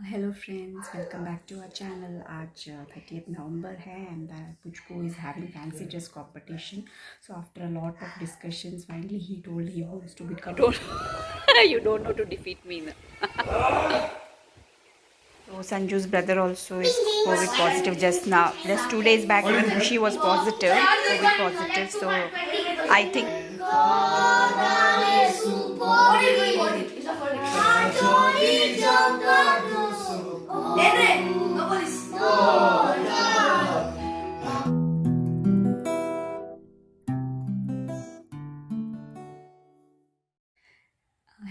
Hello friends, welcome back to our channel. आज 30th November है and Puchko is having fancy dress competition. So after a lot of discussions finally he told he wants to become. You don't know to defeat me. So Sanju's brother also is COVID positive just now. Just 2 days back when Bushi was positive, COVID positive. So I think.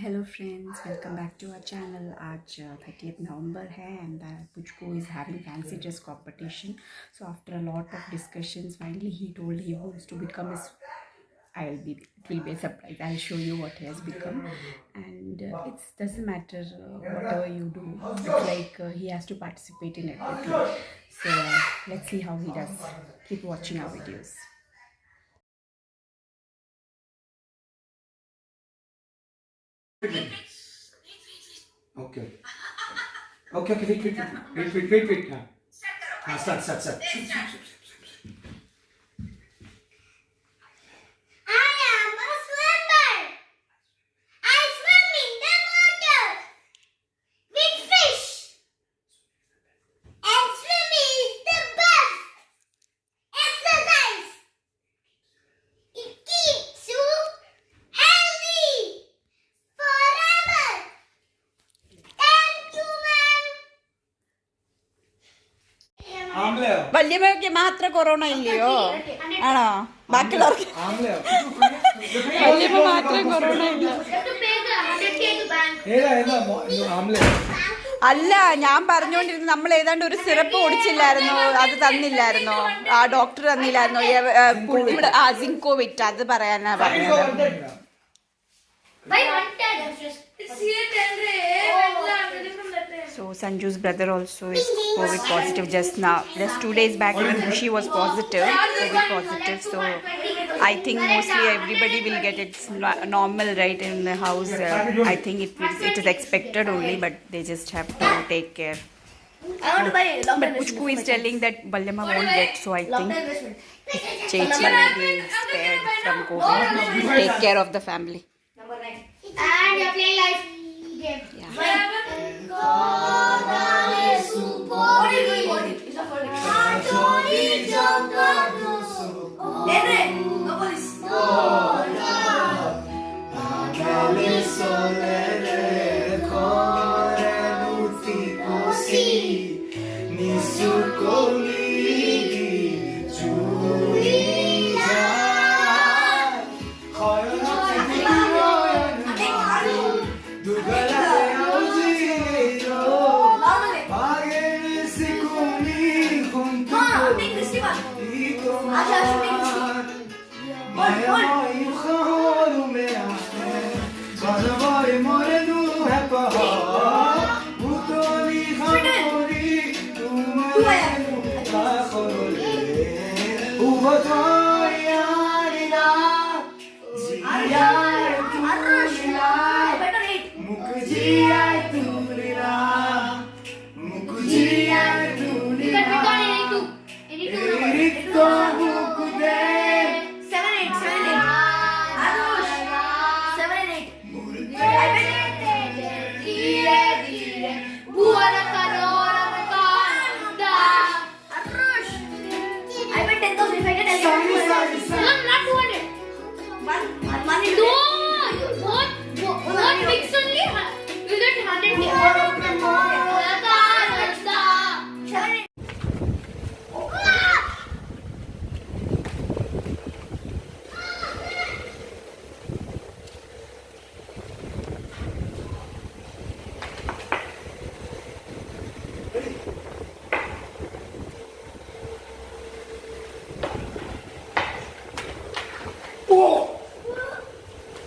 Hello friends, welcome back to our channel. आज 30th November है and Puchko is having fancy dress competition. So after a lot of discussions finally he told he wants to become his. It will be a surprise. I'll show you what he has become, and it doesn't matter whatever you do. It's like he has to participate in everything. So let's see how he does. Keep watching our videos. Okay. Okay, wait. Start. I am a swimmer. I swim in the water with fish. And swimming is the best exercise. It keeps you healthy forever. Thank you, ma'am. ആംലയോ വല്യമ്മയ്ക്ക് മാത്രം corona ഇല്ലയോ? ആണോ? ബാക്കിയുള്ളവർക്ക് വല്യമ്മ മാത്രമേ corona ഇല്ല. ഏതാ ആംലയോ അല്ല, ഞാൻ പറഞ്ഞുകൊണ്ടിരുന്നു നമ്മൾ ഏതാണ്ട് ഒരു സിറപ്പ് കുടിച്ചില്ലായിരുന്നോ, അത് തന്നില്ലായിരുന്നോ, ആ ഡോക്ടർ തന്നില്ലായിരുന്നോ, ഇവിടെ സിങ്കോ വിറ്റ്, അത് പറയാനാ പറഞ്ഞത്. So Sanju's brother also is COVID positive just now. Just 2 days back when Bushi was positive, COVID positive. So I think mostly everybody will get it normal, right, in the house. I think it is expected only, but they just have to take care. I want to buy But Puchku is telling that Balyama won't get, so I think Chechi will be spared from COVID. Take care of the family. And you're playing live game. Yeah.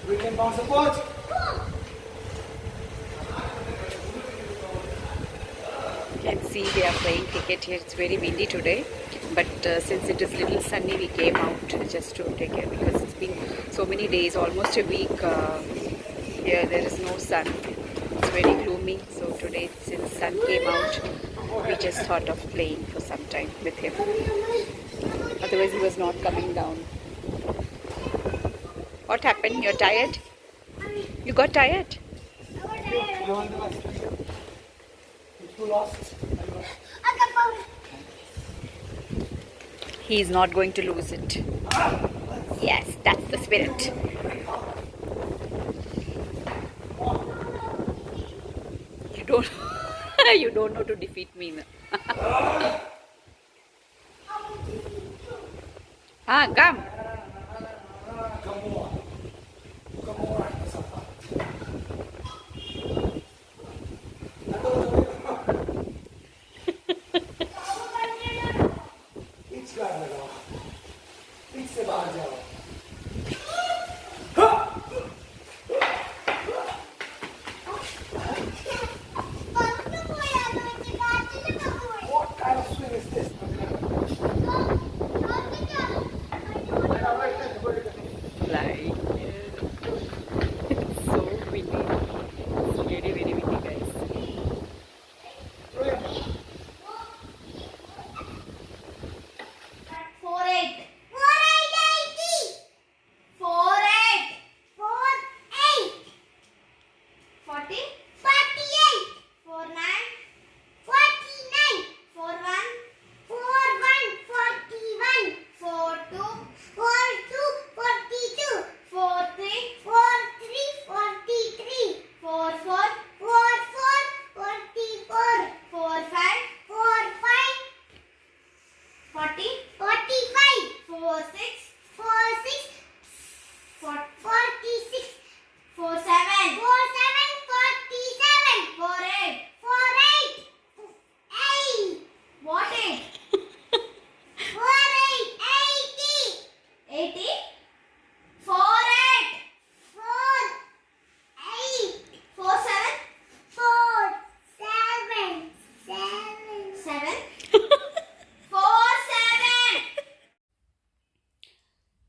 We can bounce the boat. You can see they are playing cricket here. It's very windy today, but since it is little sunny, we came out just to take care because it's been so many days, almost a week. Here there is no sun. It's very gloomy. So today, since son came out, we just thought of playing for some time with him. Otherwise, he was not coming down. What happened? You're tired? You got tired? I won the last. You lost. He is not going to lose it. Yes, that's the spirit. You don't, you don't know to defeat me. Ah, come. Come on. Come on. It's got it all. It's about it. What kind of swing is this? Like, it's so windy. It's very, very windy, guys.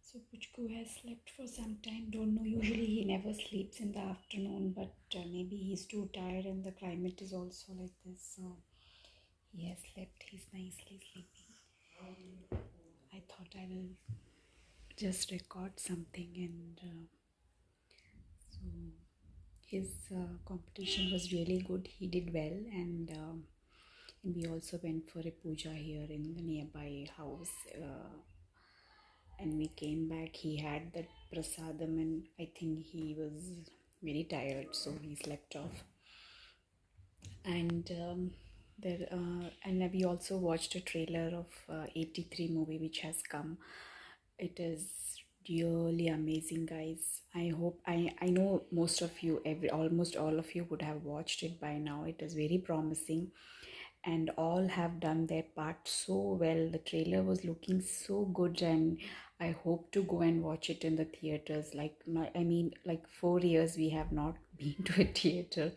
So Puchku has slept for some time. Don't know. Usually he never sleeps in the afternoon, but maybe he's too tired and the climate is also like this. So he has slept. He's nicely sleeping. I thought I will just record something, and so his competition was really good. He did well, and we also went for a puja here in the nearby house. And we came back, he had that prasadam, and I think he was very tired, so he slept off. And and we also watched a trailer of 83 movie which has come. It is really amazing, guys. I hope I know most of you, almost all of you would have watched it by now. It is very promising, and all have done their part so well. The trailer was looking so good, and I hope to go and watch it in the theaters. Like, I mean, like 4 years we have not been to a theater.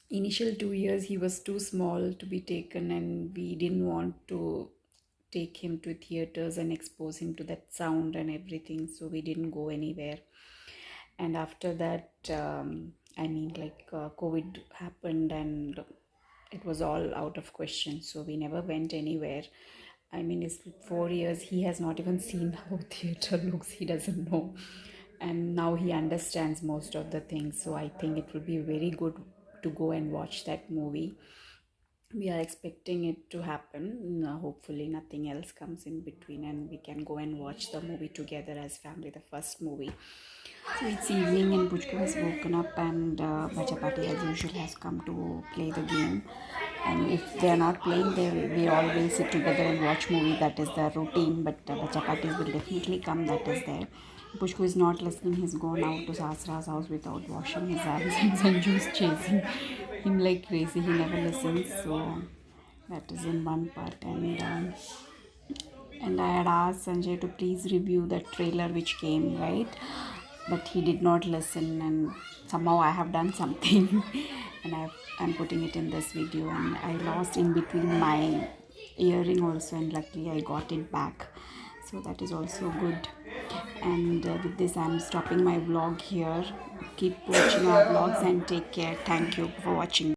Initial 2 years he was too small to be taken, and we didn't want to take him to theaters and expose him to that sound and everything, so we didn't go anywhere. And after that, I mean, like COVID happened, and it was all out of question, so we never went anywhere. I mean, it's 4 years, he has not even seen how theater looks. He doesn't know, and now he understands most of the things. So I think it will be very good to go and watch that movie. We are expecting it to happen. Hopefully nothing else comes in between, and we can go and watch the movie together as family, the first movie. So it's evening, and Puchku has woken up, and Bachapati as usual has come to play the game. And if they are not playing, we all will sit together and watch movie. That is the routine. But Bachapatis will definitely come. That is there. Puchku is not listening. He's gone out to Sasra's house without washing his hands, and Sanju's chasing him like crazy. He never listens. So that is in one part. And I had asked Sanjay to please review that trailer which came, right? But he did not listen, and somehow I have done something and I'm putting it in this video, and I lost in between my earring also, and luckily I got it back, so that is also good. And with this I'm stopping my vlog here. Keep watching our vlogs and take care. Thank you for watching.